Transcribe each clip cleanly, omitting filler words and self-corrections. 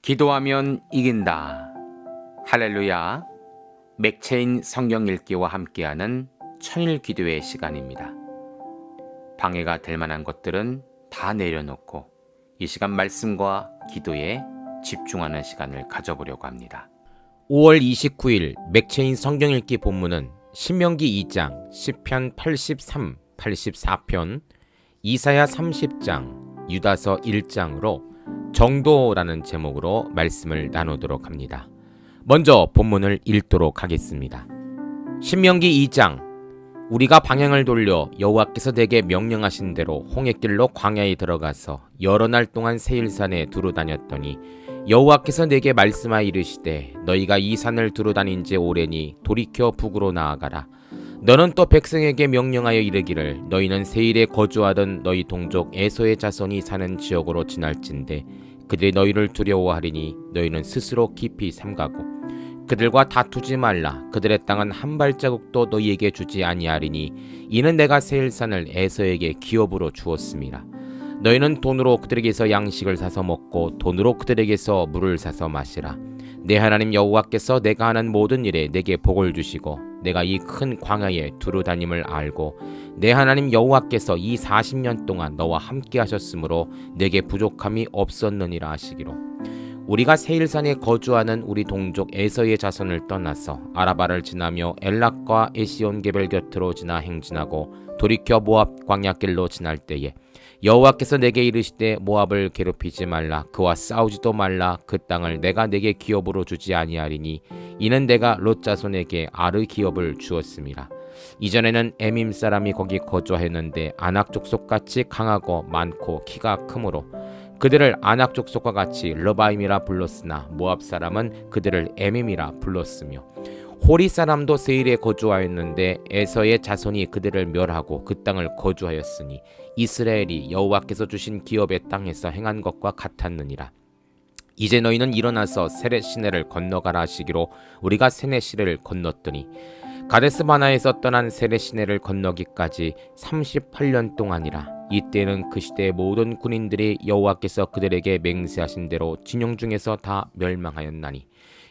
기도하면 이긴다. 할렐루야. 맥체인 성경 읽기와 함께하는 천일 기도의 시간입니다. 방해가 될 만한 것들은 다 내려놓고 이 시간 말씀과 기도에 집중하는 시간을 가져보려고 합니다. 5월 29일 맥체인 성경 읽기 본문은 신명기 2장, 시편 83, 84편, 이사야 30장, 유다서 1장으로 정도라는 제목으로 말씀을 나누도록 합니다. 먼저 본문을 읽도록 하겠습니다. 신명기 2장. 우리가 방향을 돌려 여호와께서 내게 명령하신 대로 홍해길로 광야에 들어가서 여러 날 동안 세일산에 두루 다녔더니 여호와께서 내게 말씀하여 이르시되 너희가 이 산을 두루 다닌 지 오래니 돌이켜 북으로 나아가라. 너는 또 백성에게 명령하여 이르기를 너희는 세일에 거주하던 너희 동족 에서의 자손이 사는 지역으로 지날진대 그들이 너희를 두려워하리니 너희는 스스로 깊이 삼가고 그들과 다투지 말라. 그들의 땅은 한 발자국도 너희에게 주지 아니하리니 이는 내가 세일산을 에서에게 기업으로 주었음이라. 너희는 돈으로 그들에게서 양식을 사서 먹고 돈으로 그들에게서 물을 사서 마시라. 내 하나님 여호와께서 내가 하는 모든 일에 내게 복을 주시고 내가 이 큰 광야에 두루 다님을 알고 내 하나님 여호와께서 이 40년 동안 너와 함께 하셨으므로 내게 부족함이 없었느니라 하시기로. 우리가 세일산에 거주하는 우리 동족 에서의 자손을 떠나서 아라바를 지나며 엘락과 에시온게벨 곁으로 지나 행진하고 돌이켜 모압 광야길로 지날 때에 여호와께서 내게 이르시되 모압을 괴롭히지 말라. 그와 싸우지도 말라. 그 땅을 내가 내게 기업으로 주지 아니하리니 이는 내가 롯 자손에게 아르 기업을 주었음이라. 이전에는 에밈 사람이 거기 거주하였는데 아낙 족속같이 강하고 많고 키가 크므로 그들을 아낙 족속과 같이 르바임이라 불렀으나 모압 사람은 그들을 에밈이라 불렀으며 호리 사람도 세일에 거주하였는데 에서의 자손이 그들을 멸하고 그 땅을 거주하였으니 이스라엘이 여호와께서 주신 기업의 땅에서 행한 것과 같았느니라. 이제 너희는 일어나서 세렛 시내를 건너가라 하시기로 우리가 세렛 시내를 건넜더니 가데스 바나에서 떠난 세렛 시내를 건너기까지 38년 동안이라. 이때는 그 시대의 모든 군인들이 여호와께서 그들에게 맹세하신 대로 진영 중에서 다 멸망하였나니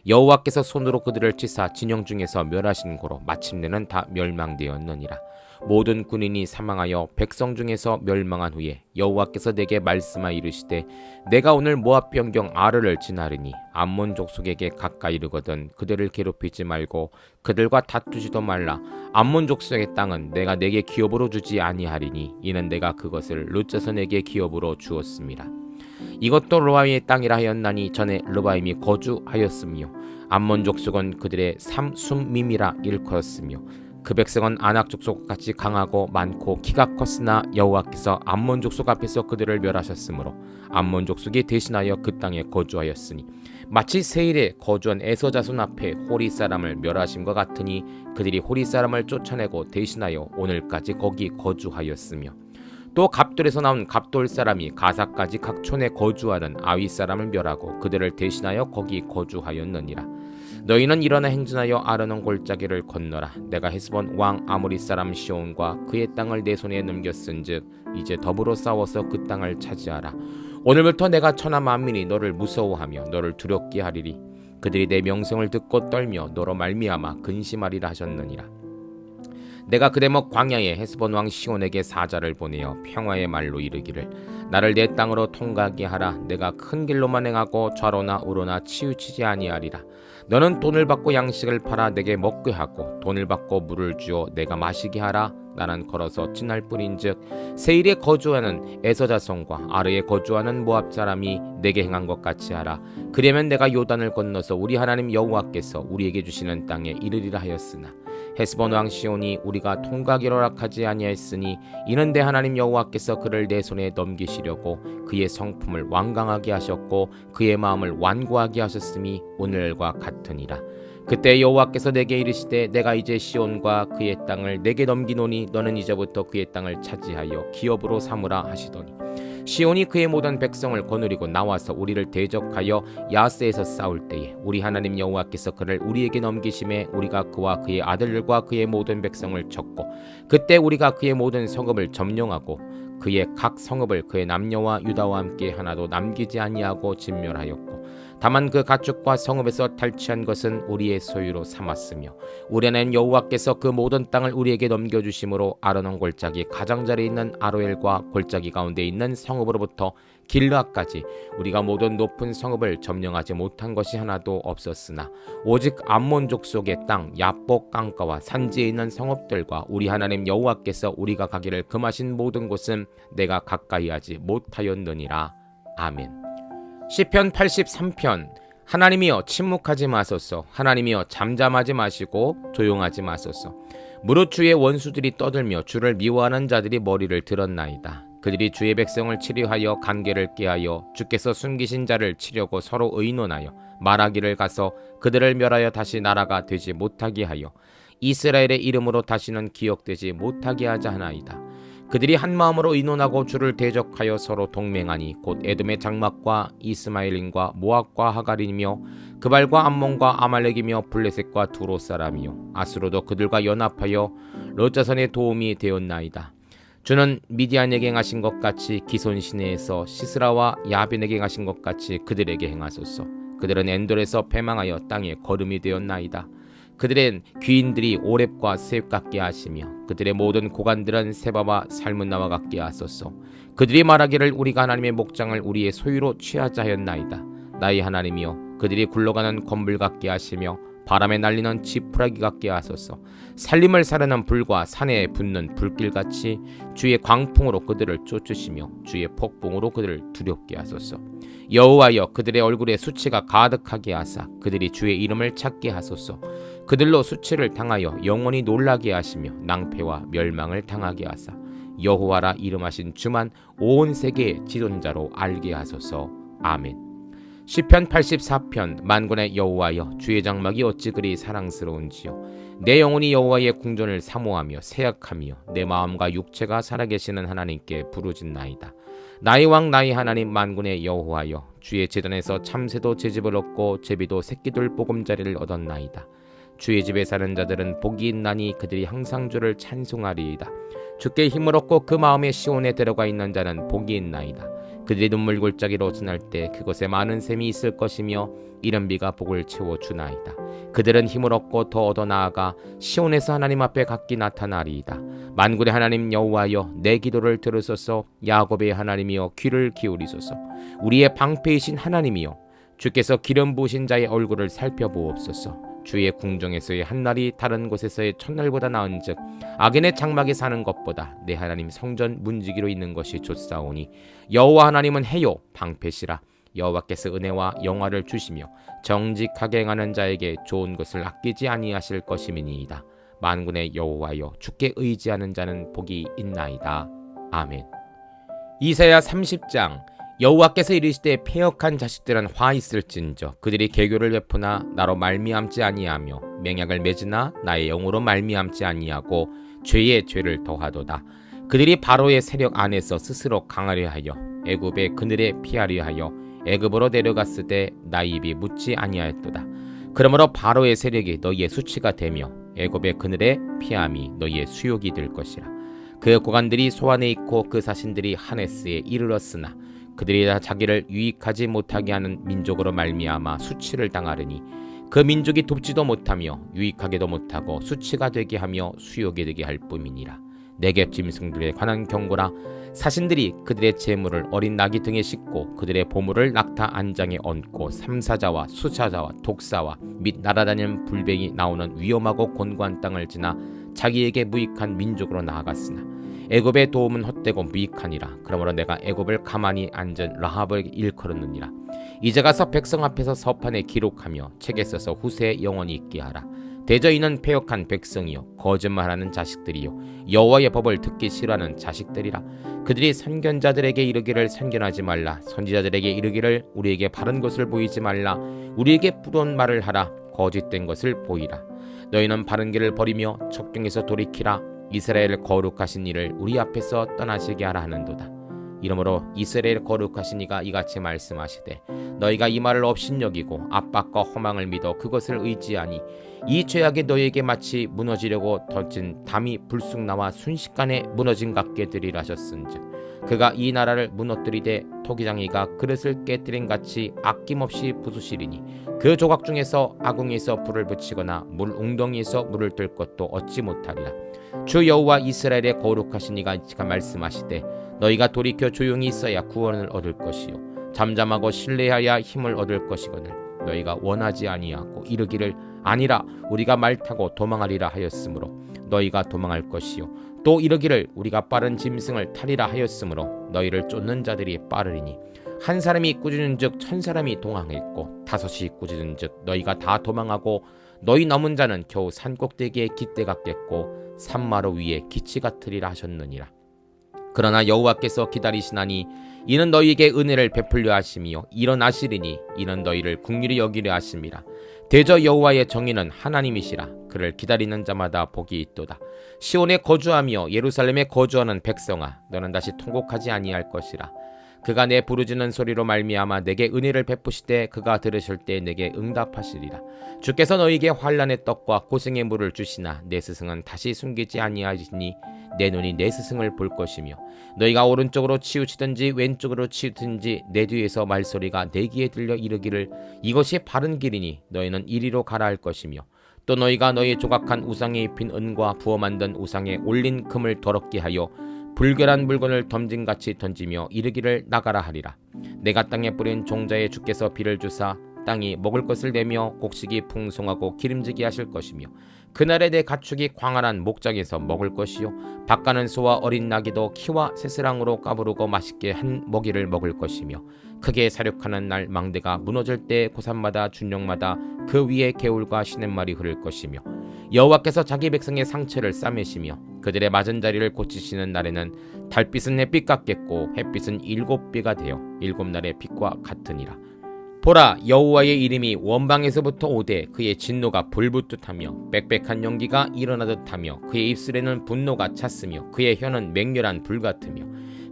여호와께서 손으로 그들을 치사 진영 중에서 멸하신 고로 마침내는 다 멸망되었느니라. 모든 군인이 사망하여 백성 중에서 멸망한 후에 여호와께서 내게 말씀하여 이르시되 내가 오늘 모압 변경 아르를 지나르니 암몬 족속에게 가까이 이르거든 그들을 괴롭히지 말고 그들과 다투지도 말라. 암몬 족속의 땅은 내가 내게 기업으로 주지 아니하리니 이는 내가 그것을 롯 자손에게 기업으로 주었습니다. 이것도 르바임의 땅이라 하였나니 전에 르바임이 거주하였으며 암몬 족속은 그들의 삼숨밈이라 일컫었으며 그 백성은 아낙 족속과 같이 강하고 많고 키가 컸으나 여호와께서 암몬 족속 앞에서 그들을 멸하셨으므로 암몬 족속이 대신하여 그 땅에 거주하였으니 마치 세일에 거주한 에서 자손 앞에 호리 사람을 멸하심과 같으니 그들이 호리 사람을 쫓아내고 대신하여 오늘까지 거기 거주하였으며 또 갑돌에서 나온 갑돌 사람이 가사까지 각 촌에 거주하는 아위 사람을 멸하고 그들을 대신하여 거기 거주하였느니라. 너희는 일어나 행진하여 아르논 골짜기를 건너라. 내가 헤스본 왕 아모리 사람 시온과 그의 땅을 내 손에 넘겼은즉 이제 더불어 싸워서 그 땅을 차지하라. 오늘부터 내가 천하 만민이 너를 무서워하며 너를 두렵게 하리리. 그들이 내 명성을 듣고 떨며 너로 말미암아 근심하리라 하셨느니라. 내가 그 대목 광야에 헤스본 왕 시온에게 사자를 보내어 평화의 말로 이르기를 나를 내 땅으로 통과하게 하라. 내가 큰 길로만 행하고 좌로나 우로나 치우치지 아니하리라. 너는 돈을 받고 양식을 팔아 내게 먹게 하고 돈을 받고 물을 주어 내가 마시게 하라. 나는 걸어서 지날 뿐인즉 세일에 거주하는 에서 자손과 아르에 거주하는 모압 사람이 내게 행한 것 같이 하라. 그러면 내가 요단을 건너서 우리 하나님 여호와께서 우리에게 주시는 땅에 이르리라 하였으나 헤스본 왕 시온이 우리가 통과하기로 허락하지 아니하였으니 이는 내 하나님 여호와께서 그를 내 손에 넘기시려고 그의 성품을 완강하게 하셨고 그의 마음을 완고하게 하셨음이 오늘과 같으니라. 그때 여호와께서 내게 이르시되 내가 이제 시온과 그의 땅을 내게 넘기노니 너는 이제부터 그의 땅을 차지하여 기업으로 삼으라 하시더니 시온이 그의 모든 백성을 거느리고 나와서 우리를 대적하여 야스에서 싸울 때에 우리 하나님 여호와께서 그를 우리에게 넘기심에 우리가 그와 그의 아들들과 그의 모든 백성을 쳤고 그때 우리가 그의 모든 성읍을 점령하고 그의 각 성읍을 그의 남녀와 유다와 함께 하나도 남기지 아니하고 진멸하였고 다만 그 가축과 성읍에서 탈취한 것은 우리의 소유로 삼았으며 우리 하나님 여호와께서 그 모든 땅을 우리에게 넘겨주심으로 아르논 골짜기 가장자리에 있는 아로엘과 골짜기 가운데 있는 성읍으로부터 길르앗까지 우리가 모든 높은 성읍을 점령하지 못한 것이 하나도 없었으나 오직 암몬 족속의 땅 야복 강가와 산지에 있는 성읍들과 우리 하나님 여호와께서 우리가 가기를 금하신 모든 곳은 내가 가까이 하지 못하였느니라. 아멘. 시편 83편. 하나님이여 침묵하지 마소서. 하나님이여 잠잠하지 마시고 조용하지 마소서. 무릇 주의 원수들이 떠들며 주를 미워하는 자들이 머리를 들었나이다. 그들이 주의 백성을 치료하여 관계를 깨하여 주께서 숨기신 자를 치려고 서로 의논하여 말하기를 가서 그들을 멸하여 다시 나라가 되지 못하게 하여 이스라엘의 이름으로 다시는 기억되지 못하게 하자 하나이다. 그들이 한 마음으로 의논하고 주를 대적하여 서로 동맹하니 곧 에돔의 장막과 이스마엘인과 모압과 하갈이며 그발과 암몬과 아말렉이며 블레셋과 두로 사람이요 아수로도 그들과 연합하여 롯자선의 도움이 되었나이다. 주는 미디안에게 행하신 것 같이 기손 시내에서 시스라와 야빈에게 행하신 것 같이 그들에게 행하소서. 그들은 엔돌에서 패망하여 땅에 거름이 되었나이다. 그들의 귀인들이 오렙과 셋 같게 하시며 그들의 모든 고관들은 세바와 살문나와 같게 하소서. 그들이 말하기를 우리가 하나님의 목장을 우리의 소유로 취하자 하였나이다. 나의 하나님이여 그들이 굴러가는 건물 같게 하시며 바람에 날리는 지푸라기 같게 하소서. 살림을 사르는 불과 산에 붙는 불길같이 주의 광풍으로 그들을 쫓으시며 주의 폭풍으로 그들을 두렵게 하소서. 여호와여 그들의 얼굴에 수치가 가득하게 하사 그들이 주의 이름을 찾게 하소서. 그들로 수치를 당하여 영원히 놀라게 하시며 낭패와 멸망을 당하게 하사 여호와라 이름하신 주만 온 세계의 지존자로 알게 하소서. 아멘. 시편 84편. 만군의 여호와여 주의 장막이 어찌 그리 사랑스러운지요. 내 영혼이 여호와의 궁전을 사모하며 새약하며 내 마음과 육체가 살아계시는 하나님께 부르짖나이다. 나의 왕 나의 하나님 만군의 여호와여 주의 제단에서 참새도 제집을 얻고 제비도 새끼들 보금자리를 얻었나이다. 주의 집에 사는 자들은 복이 있나니 그들이 항상 주를 찬송하리이다. 주께 힘을 얻고 그 마음의 시온에 들어가 있는 자는 복이 있나이다. 그들이 눈물 골짜기로 지날 때 그곳에 많은 샘이 있을 것이며 이른 비가 복을 채워주나이다. 그들은 힘을 얻고 더 얻어 나아가 시온에서 하나님 앞에 각기 나타나리이다. 만군의 하나님 여호와여 내 기도를 들으소서. 야곱의 하나님이여 귀를 기울이소서. 우리의 방패이신 하나님이여 주께서 기름 부으신 자의 얼굴을 살펴보옵소서. 주의 궁정에서의 한날이 다른 곳에서의 첫날보다 나은즉 악인의 장막에 사는 것보다 내 하나님 성전 문지기로 있는 것이 좋사오니 여호와 하나님은 해요 방패시라. 여호와께서 은혜와 영화를 주시며 정직하게 행하는 자에게 좋은 것을 아끼지 아니하실 것임이니이다. 만군의 여호와여 주께 의지하는 자는 복이 있나이다. 아멘. 이사야 30장. 여호와께서 이르시되 패역한 자식들은 화 있을진저 그들이 계교를 베푸나 나로 말미암지 아니하며 맹약을 맺으나 나의 영으로 말미암지 아니하고 죄의 죄를 더하도다. 그들이 바로의 세력 안에서 스스로 강하려 하여 애굽의 그늘에 피하려 하여 애굽으로 내려갔을 때 나의 입이 묻지 아니하였도다. 그러므로 바로의 세력이 너희의 수치가 되며 애굽의 그늘에 피함이 너희의 수욕이 될 것이라. 그 고관들이 소안에 있고 그 사신들이 하네스에 이르렀으나 그들이 다 자기를 유익하지 못하게 하는 민족으로 말미암아 수치를 당하려니 그 민족이 돕지도 못하며 유익하게도 못하고 수치가 되게 하며 수욕이 되게 할 뿐이니라. 내게 짐승들에 관한 경고라. 사신들이 그들의 재물을 어린 나귀 등에 싣고 그들의 보물을 낙타 안장에 얹고 삼사자와 수사자와 독사와 및 날아다니는 불병이 나오는 위험하고 곤고한 땅을 지나 자기에게 무익한 민족으로 나아갔으나 애굽의 도움은 헛되고 무익하니라. 그러므로 내가 애굽을 가만히 앉은 라합을 일컬었느니라. 이제 가서 백성 앞에서 서판에 기록하며 책에 써서 후세에 영원히 있게 하라. 대저 이는 패역한 백성이요 거짓말하는 자식들이요 여호와의 법을 듣기 싫어하는 자식들이라. 그들이 선견자들에게 이르기를 선견하지 말라. 선지자들에게 이르기를 우리에게 바른 것을 보이지 말라. 우리에게 부러운 말을 하라. 거짓된 것을 보이라. 너희는 바른 길을 버리며 척경에서 돌이키라. 이스라엘 거룩하신 이를 우리 앞에서 떠나시게 하라 하는도다. 이러므로 이스라엘 거룩하신 이가 이같이 말씀하시되 너희가 이 말을 업신여기고 압박과 허망을 믿어 그것을 의지하니 이 죄악이 너희에게 마치 무너지려고 던진 담이 불쑥 나와 순식간에 무너진 같게 되리라 하셨은즉 그가 이 나라를 무너뜨리되 토기장이가 그릇을 깨뜨린 같이 아낌없이 부수시리니 그 조각 중에서 아궁이에서 불을 붙이거나 물 웅덩이에서 물을 뜰 것도 얻지 못하리라. 주 여호와 이스라엘의 거룩하신 이가 말씀하시되 너희가 돌이켜 조용히 있어야 구원을 얻을 것이요 잠잠하고 신뢰하여 힘을 얻을 것이거늘 너희가 원하지 아니하고 이르기를 아니라 우리가 말 타고 도망하리라 하였으므로 너희가 도망할 것이요 또 이르기를 우리가 빠른 짐승을 타리라 하였으므로 너희를 쫓는 자들이 빠르리니 한 사람이 꾸짖은즉 천 사람이 동항했고 다섯이 꾸짖은즉 너희가 다 도망하고 너희 남은 자는 겨우 산꼭대기에 깃대 같겠고 산마루 위에 기치 같으리라 하셨느니라. 그러나 여호와께서 기다리시나니 이는 너희에게 은혜를 베풀려 하심이요 일어나시리니 이는 너희를 긍휼히 여기려 하심이라. 대저 여호와의 정의는 하나님이시라. 그를 기다리는 자마다 복이 있도다. 시온에 거주하며 예루살렘에 거주하는 백성아 너는 다시 통곡하지 아니할 것이라. 그가 내 부르짖는 소리로 말미암아 내게 은혜를 베푸시되 그가 들으실 때 내게 응답하시리라. 주께서 너희에게 환난의 떡과 고생의 물을 주시나 내 스승은 다시 숨기지 아니하시니 내 눈이 내 스승을 볼 것이며 너희가 오른쪽으로 치우치든지 왼쪽으로 치우든지 내 뒤에서 말소리가 내 귀에 들려 이르기를 이것이 바른 길이니 너희는 이리로 가라 할 것이며 또 너희가 너희 조각한 우상에 입힌 은과 부어 만든 우상에 올린 금을 더럽게 하여 불결한 물건을 덤짐같이 던지며 이르기를 나가라 하리라. 내가 땅에 뿌린 종자에 주께서 비를 주사 땅이 먹을 것을 내며 곡식이 풍성하고 기름지게 하실 것이며 그날에 내 가축이 광활한 목장에서 먹을 것이요 밭가는 소와 어린 나귀도 키와 새스랑으로 까부르고 맛있게 한 먹이를 먹을 것이며 크게 사륙하는 날 망대가 무너질 때 고산마다 준령마다 그 위에 개울과 시냇말이 흐를 것이며 여호와께서 자기 백성의 상처를 싸매시며 그들의 맞은 자리를 고치시는 날에는 달빛은 햇빛 같겠고 햇빛은 일곱 비가 되어 일곱 날의 빛과 같으니라. 보라 여호와의 이름이 원방에서부터 오되 그의 진노가 불붙듯하며 빽빽한 연기가 일어나듯하며 그의 입술에는 분노가 찼으며 그의 혀는 맹렬한 불 같으며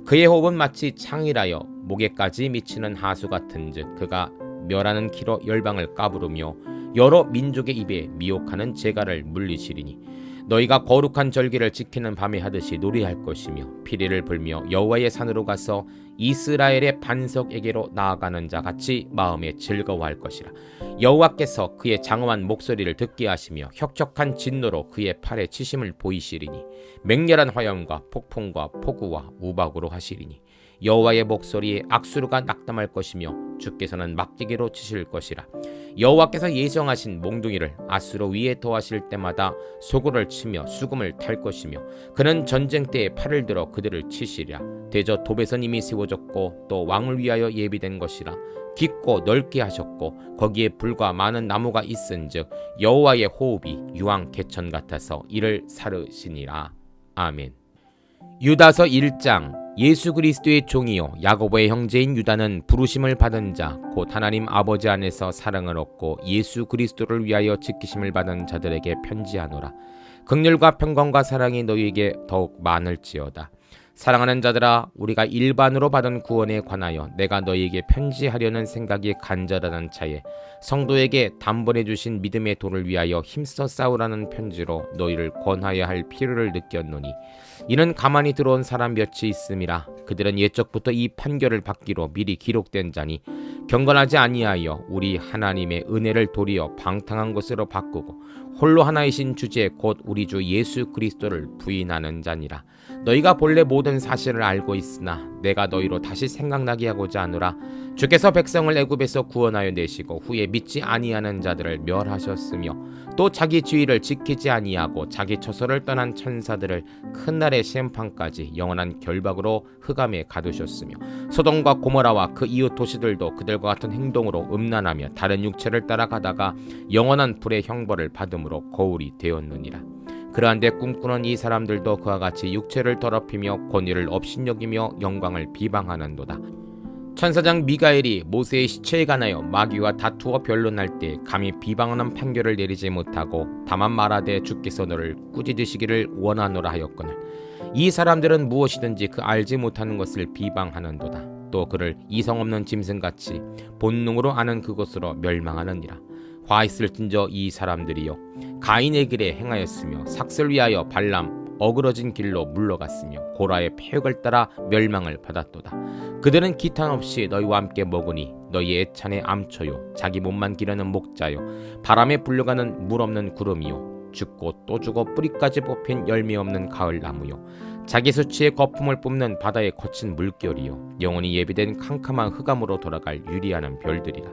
그의 호흡은 마치 창이라여 목에까지 미치는 하수 같은즉 그가 멸하는 키로 열방을 까부르며 여러 민족의 입에 미혹하는 재갈을 물리시리니 너희가 거룩한 절기를 지키는 밤에 하듯이 노래할 것이며 피리를 불며 여호와의 산으로 가서 이스라엘의 반석에게로 나아가는 자 같이 마음에 즐거워할 것이라. 여호와께서 그의 장엄한 목소리를 듣게 하시며 혁혁한 진노로 그의 팔에 치심을 보이시리니 맹렬한 화염과 폭풍과 폭우와 우박으로 하시리니 여호와의 목소리에 악수르가 낙담할 것이며 주께서는 막대기로 치실 것이라. 여호와께서 예정하신 몽둥이를 아수르 위에 더하실 때마다 소고를 치며 수금을 탈 것이며 그는 전쟁 때에 팔을 들어 그들을 치시리라. 대저 도배선 이미 세워졌고 또 왕을 위하여 예비된 것이라. 깊고 넓게 하셨고 거기에 불과 많은 나무가 있은즉 여호와의 호흡이 유황 개천 같아서 이를 사르시니라. 아멘. 유다서 1장. 예수 그리스도의 종이요 야고보의 형제인 유다는 부르심을 받은 자 곧 하나님 아버지 안에서 사랑을 얻고 예수 그리스도를 위하여 지키심을 받은 자들에게 편지하노라. 긍휼과 평강과 사랑이 너희에게 더욱 많을지어다. 사랑하는 자들아 우리가 일반으로 받은 구원에 관하여 내가 너희에게 편지하려는 생각이 간절하던 차에 성도에게 단번에 주신 믿음의 도를 위하여 힘써 싸우라는 편지로 너희를 권하여야 할 필요를 느꼈노니 이는 가만히 들어온 사람 몇이 있음이라. 그들은 옛적부터 이 판결을 받기로 미리 기록된 자니 경건하지 아니하여 우리 하나님의 은혜를 도리어 방탕한 것으로 바꾸고 홀로 하나이신 주제 곧 우리 주 예수 그리스도를 부인하는 자니라. 너희가 본래 모든 사실을 알고 있으나 내가 너희로 다시 생각나게 하고자 하노라. 주께서 백성을 애굽에서 구원하여 내시고 후에 믿지 아니하는 자들을 멸하셨으며 또 자기 지위를 지키지 아니하고 자기 처소를 떠난 천사들을 큰 날의 심판까지 영원한 결박으로 흑암에 가두셨으며 소돔과 고모라와 그 이웃 도시들도 그들과 같은 행동으로 음란하며 다른 육체를 따라가다가 영원한 불의 형벌을 받음으로 거울이 되었느니라. 그러한데 꿈꾸는 이 사람들도 그와 같이 육체를 더럽히며 권위를 업신여기며 영광을 비방하는도다. 천사장 미가엘이 모세의 시체에 관하여 마귀와 다투어 변론할 때 감히 비방하는 판결을 내리지 못하고 다만 말하되 주께서 너를 꾸짖으시기를 원하노라 하였거늘 이 사람들은 무엇이든지 그 알지 못하는 것을 비방하는도다. 또 그를 이성 없는 짐승같이 본능으로 아는 그것으로 멸망하느니라. 화 있을진저 이 사람들이요 가인의 길에 행하였으며 삭슬 위하여 발람 어그러진 길로 물러갔으며 고라의 폐역을 따라 멸망을 받았도다. 그들은 기탄 없이 너희와 함께 먹으니 너희 애찬의 암초요 자기 몸만 기르는 목자요 바람에 불려가는 물 없는 구름이요 죽고 또 죽어 뿌리까지 뽑힌 열매 없는 가을 나무요 자기 수치의 거품을 뿜는 바다의 거친 물결이요 영원히 예비된 캄캄한 흑암으로 돌아갈 유리하는 별들이라.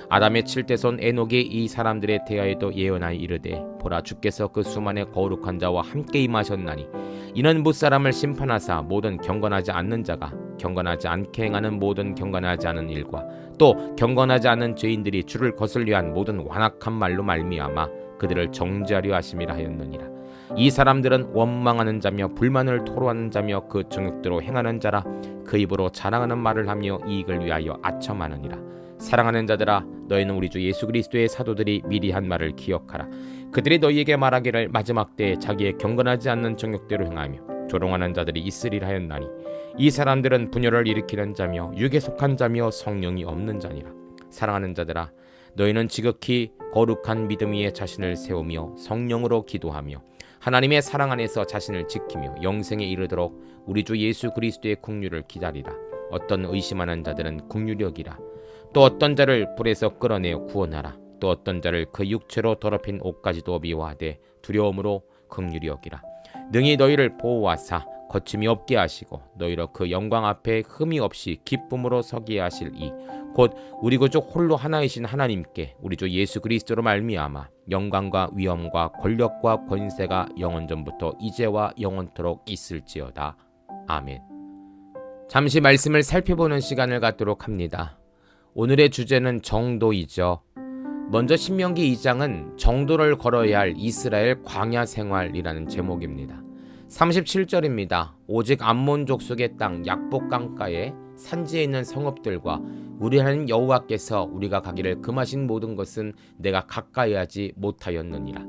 아담의 칠대손 에녹이 이 사람들에 대하여도 예언하여 이르되 보라 주께서 그 수만의 거룩한 자와 함께 임하셨나니 이는 무사람을 심판하사 모든 경건하지 않는 자가 경건하지 않게 행하는 모든 경건하지 않은 일과 또 경건하지 않은 죄인들이 주를 거슬려 한 모든 완악한 말로 말미암아 그들을 정죄하려 하심이라 하였느니라. 이 사람들은 원망하는 자며 불만을 토로하는 자며 그 정욕대로 행하는 자라. 그 입으로 자랑하는 말을 하며 이익을 위하여 아첨하느니라. 사랑하는 자들아 너희는 우리 주 예수 그리스도의 사도들이 미리 한 말을 기억하라. 그들이 너희에게 말하기를 마지막 때에 자기의 경건하지 않는 정욕대로 행하며 조롱하는 자들이 있으리라 하였나니 이 사람들은 분열을 일으키는 자며 육에 속한 자며 성령이 없는 자니라. 사랑하는 자들아 너희는 지극히 거룩한 믿음 위에 자신을 세우며 성령으로 기도하며 하나님의 사랑 안에서 자신을 지키며 영생에 이르도록 우리 주 예수 그리스도의 긍휼을 기다리라. 어떤 의심하는 자들은 긍휼히 여기라. 또 어떤 자를 불에서 끌어내어 구원하라. 또 어떤 자를 그 육체로 더럽힌 옷까지도 미워하되 두려움으로 긍휼히 여기라. 능히 너희를 보호하사 거침이 없게 하시고 너희로 그 영광 앞에 흠이 없이 기쁨으로 서게 하실 이 곧 우리 구주 홀로 하나이신 하나님께 우리 주 예수 그리스도로 말미암아 영광과 위엄과 권력과 권세가 영원전부터 이제와 영원토록 있을지어다. 아멘. 잠시 말씀을 살펴보는 시간을 갖도록 합니다. 오늘의 주제는 정도이죠. 먼저 신명기 2장은 정도를 걸어야 할 이스라엘 광야 생활이라는 제목입니다. 37절입니다. 오직 암몬 족속의 땅 약복 강가에 산지에 있는 성읍들과 우리 하나님 여호와께서 우리가 가기를 금하신 모든 것은 내가 가까이 하지 못하였느니라.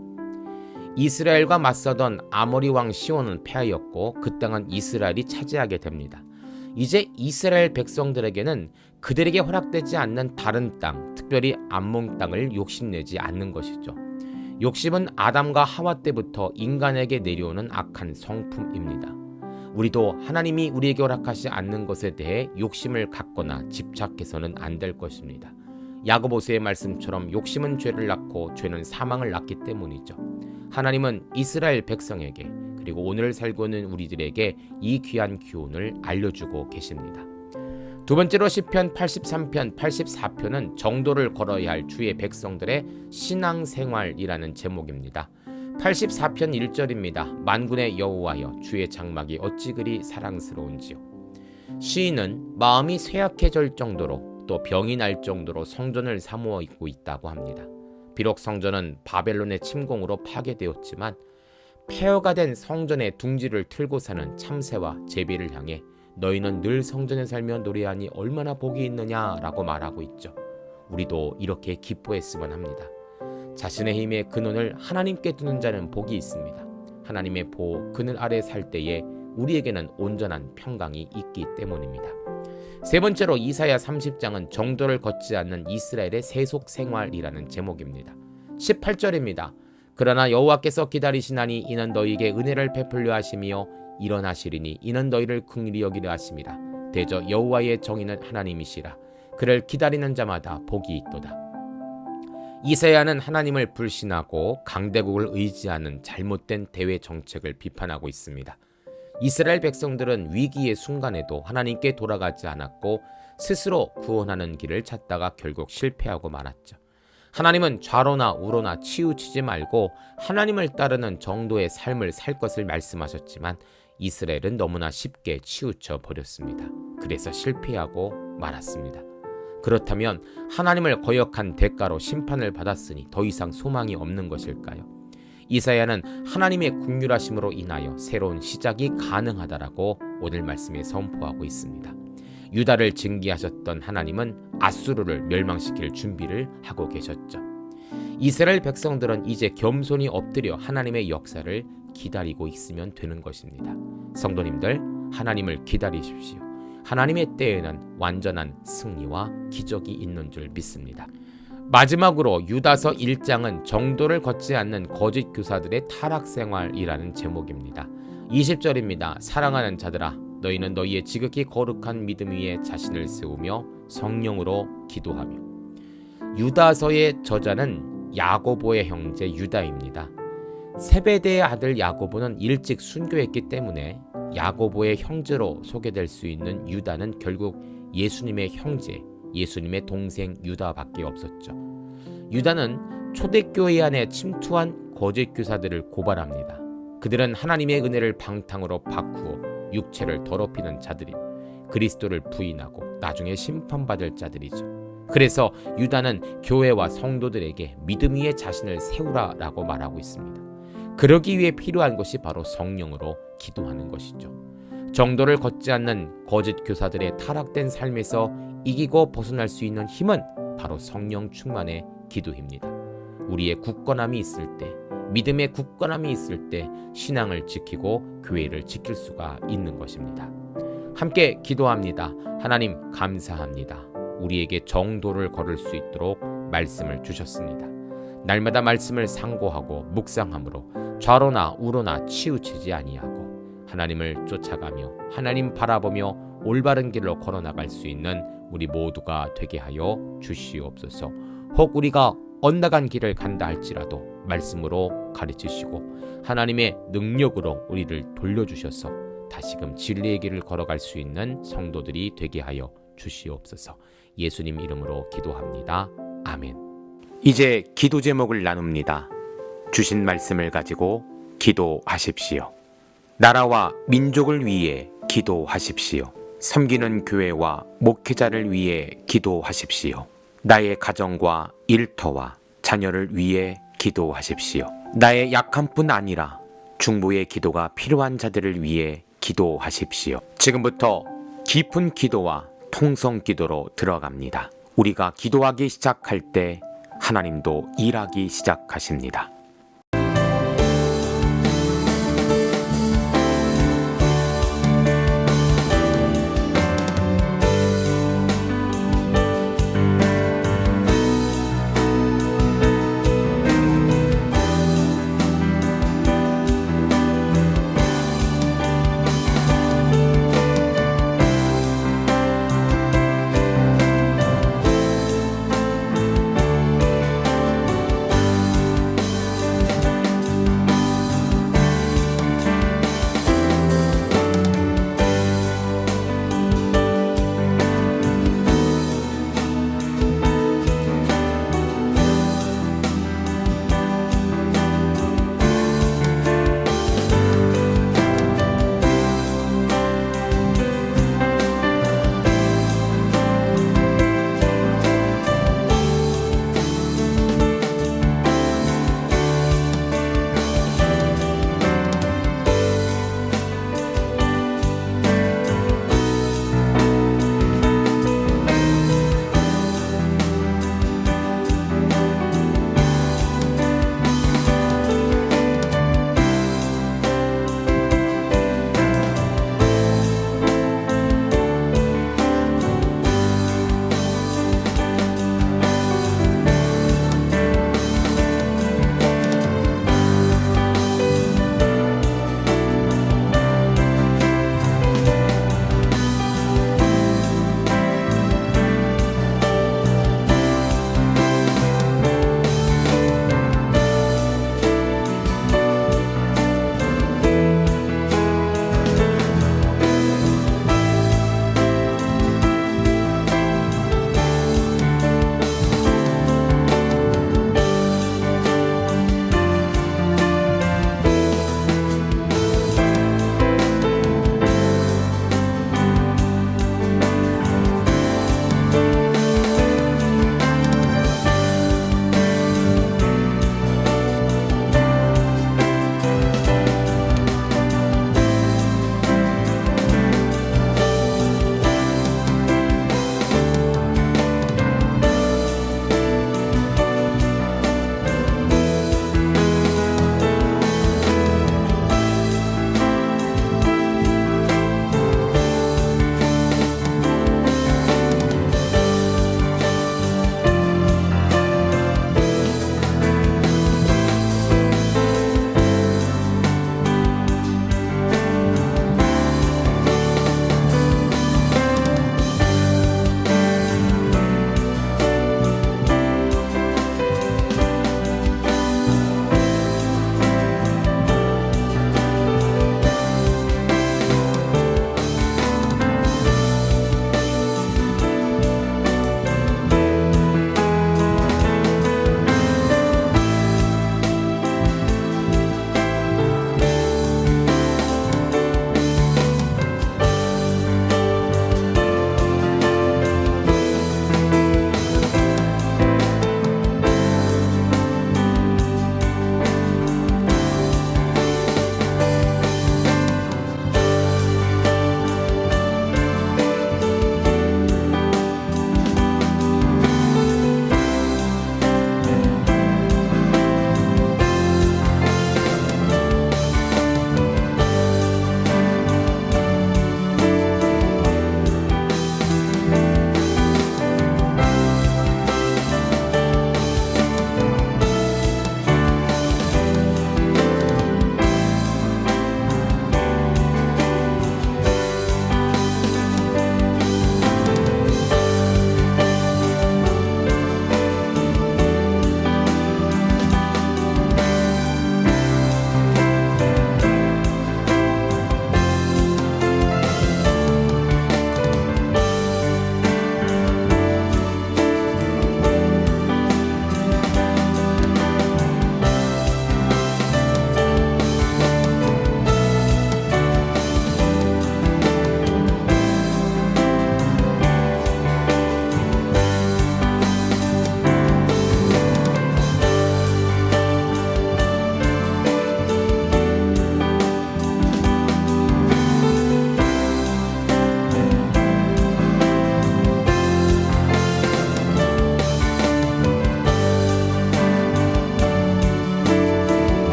이스라엘과 맞서던 아모리 왕 시온은 패하였고 그 땅은 이스라엘이 차지하게 됩니다. 이제 이스라엘 백성들에게는 그들에게 허락되지 않는 다른 땅, 특별히 암몬 땅을 욕심내지 않는 것이죠. 욕심은 아담과 하와 때부터 인간에게 내려오는 악한 성품입니다. 우리도 하나님이 우리에게 허락하지 않는 것에 대해 욕심을 갖거나 집착해서는 안 될 것입니다. 야고보서의 말씀처럼 욕심은 죄를 낳고 죄는 사망을 낳기 때문이죠. 하나님은 이스라엘 백성에게 그리고 오늘 살고 있는 우리들에게 이 귀한 교훈을 알려주고 계십니다. 두 번째로 시편 83편, 84편은 정도를 걸어야 할 주의 백성들의 신앙생활이라는 제목입니다. 84편 1절입니다. 만군의 여호와여 주의 장막이 어찌 그리 사랑스러운지요. 시인은 마음이 쇠약해질 정도로 또 병이 날 정도로 성전을 사모하고 있다고 합니다. 비록 성전은 바벨론의 침공으로 파괴되었지만 폐허가 된 성전의 둥지를 틀고 사는 참새와 제비를 향해 너희는 늘 성전에 살며 노래하니 얼마나 복이 있느냐라고 말하고 있죠. 우리도 이렇게 기뻐했으면 합니다. 자신의 힘의 근원을 하나님께 두는 자는 복이 있습니다. 하나님의 보호 그늘 아래 살 때에 우리에게는 온전한 평강이 있기 때문입니다. 세 번째로 이사야 30장은 정도를 걷지 않는 이스라엘의 세속 생활이라는 제목입니다. 18절입니다. 그러나 여호와께서 기다리시나니 이는 너희에게 은혜를 베풀려 하시며 일어나시리니 이는 너희를 긍휼히 여기려 하심이라. 대저 여호와의 정의는 하나님이시라. 그를 기다리는 자마다 복이 있도다. 이사야는 하나님을 불신하고 강대국을 의지하는 잘못된 대외 정책을 비판하고 있습니다. 이스라엘 백성들은 위기의 순간에도 하나님께 돌아가지 않았고 스스로 구원하는 길을 찾다가 결국 실패하고 말았죠. 하나님은 좌로나 우로나 치우치지 말고 하나님을 따르는 정도의 삶을 살 것을 말씀하셨지만 이스라엘은 너무나 쉽게 치우쳐 버렸습니다. 그래서 실패하고 말았습니다. 그렇다면 하나님을 거역한 대가로 심판을 받았으니 더 이상 소망이 없는 것일까요? 이사야는 하나님의 긍휼하심으로 인하여 새로운 시작이 가능하다라고 오늘 말씀에 선포하고 있습니다. 유다를 징계하셨던 하나님은 아수르를 멸망시킬 준비를 하고 계셨죠. 이스라엘 백성들은 이제 겸손히 엎드려 하나님의 역사를 기다리고 있으면 되는 것입니다. 성도님들, 하나님을 기다리십시오. 하나님의 때에는 완전한 승리와 기적이 있는 줄 믿습니다. 마지막으로 유다서 1장은 정도를 걷지 않는 거짓 교사들의 타락생활이라는 제목입니다. 20절입니다. 사랑하는 자들아, 너희는 너희의 지극히 거룩한 믿음 위에 자신을 세우며 성령으로 기도하며. 유다서의 저자는 야고보의 형제 유다입니다. 세베대의 아들 야고보는 일찍 순교했기 때문에 야고보의 형제로 소개될 수 있는 유다는 결국 예수님의 형제, 예수님의 동생 유다밖에 없었죠. 유다는 초대교회 안에 침투한 거짓 교사들을 고발합니다. 그들은 하나님의 은혜를 방탕으로 바꾸어 육체를 더럽히는 자들이 그리스도를 부인하고 나중에 심판받을 자들이죠. 그래서 유다는 교회와 성도들에게 믿음 위에 자신을 세우라라고 말하고 있습니다. 그러기 위해 필요한 것이 바로 성령으로 기도하는 것이죠. 정도를 걷지 않는 거짓 교사들의 타락된 삶에서 이기고 벗어날 수 있는 힘은 바로 성령 충만의 기도입니다. 우리의 굳건함이 있을 때, 믿음의 굳건함이 있을 때 신앙을 지키고 교회를 지킬 수가 있는 것입니다. 함께 기도합니다. 하나님 감사합니다. 우리에게 정도를 걸을 수 있도록 말씀을 주셨습니다. 날마다 말씀을 상고하고 묵상함으로 좌로나 우로나 치우치지 아니하고 하나님을 쫓아가며 하나님 바라보며 올바른 길로 걸어나갈 수 있는 우리 모두가 되게 하여 주시옵소서. 혹 우리가 엇나간 길을 간다 할지라도 말씀으로 가르치시고 하나님의 능력으로 우리를 돌려주셔서 다시금 진리의 길을 걸어갈 수 있는 성도들이 되게 하여 주시옵소서. 예수님 이름으로 기도합니다. 아멘. 이제 기도 제목을 나눕니다. 주신 말씀을 가지고 기도하십시오. 나라와 민족을 위해 기도하십시오. 섬기는 교회와 목회자를 위해 기도하십시오. 나의 가정과 일터와 자녀를 위해 기도하십시오. 나의 약한 뿐 아니라 중보의 기도가 필요한 자들을 위해 기도하십시오. 지금부터 깊은 기도와 통성 기도로 들어갑니다. 우리가 기도하기 시작할 때 하나님도 일하기 시작하십니다.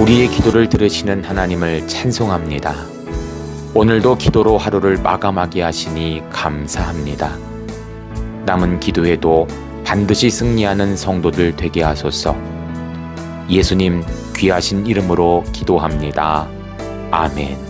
우리의 기도를 들으시는 하나님을 찬송합니다. 오늘도 기도로 하루를 마감하게 하시니 감사합니다. 남은 기도에도 반드시 승리하는 성도들 되게 하소서. 예수님 귀하신 이름으로 기도합니다. 아멘.